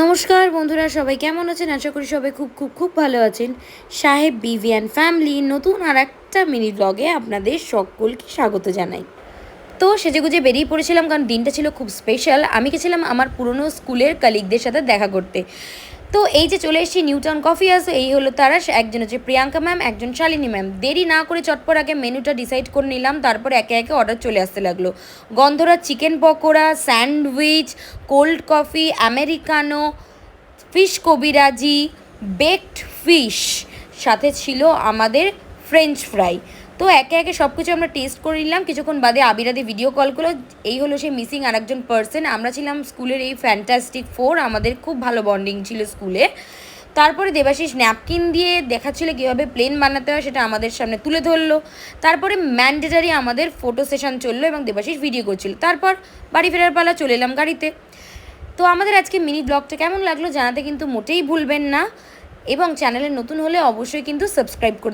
নমস্কার বন্ধুরা, সবাই কেমন আছেন? আশা করি সবাই খুব খুব খুব ভালো আছেন। সাহেব বিভিয়ান ফ্যামিলি নতুন আর একটা মিনি ব্লগে আপনাদের সকলকে স্বাগত জানাই। তো সেজেগুজে বেরিয়ে পড়েছিলাম, কারণ দিনটা ছিল খুব স্পেশাল। আমি গেছিলাম আমার পুরনো স্কুলের কালিগদের সাথে দেখা করতে। তো এই যে চলে এসেছি নিউ টাউন কফি হাউস, এই হলো তারা। একজন হচ্ছে প্রিয়াঙ্কা ম্যাম, একজন শালিনী ম্যাম। দেরি না করে চটপট আগে মেনুটা ডিসাইড করে নিলাম, তারপর একে একে অর্ডার চলে আসতে লাগলো। গন্ধরা chicken pakora, sandwich, cold coffee, americano, fish kabiraji, baked fish, সাথে ছিল আমাদের ফ্রেঞ্চ ফ্রাই। তো একে একে সব কিছু আমরা টেস্ট করে নিলাম। কিছুক্ষণ বাদে আবিরাদি ভিডিও কল করলো। এই হলো সেই মিসিং আর একজন পার্সন। আমরা ছিলাম স্কুলের এই ফ্যান্টাস্টিক ফোর, আমাদের খুব ভালো বন্ডিং ছিল স্কুলে। তারপরে দেবাশিস ন্যাপকিন দিয়ে দেখাচ্ছিল কীভাবে প্লেন বানাতে হয়, সেটা আমাদের সামনে তুলে ধরলো। তারপরে ম্যান্ডেটারি আমাদের ফটো সেশন চললো এবং দেবাশিস ভিডিও করছিল। তারপর বাড়ি ফেরার পালা, চলে এলাম গাড়িতে। তো আমাদের আজকে মিনি ব্লগটা কেমন লাগলো জানাতে কিন্তু মোটেই ভুলবেন না, এবং চ্যানেলে নতুন হলে অবশ্যই কিন্তু সাবস্ক্রাইব করে দেবেন।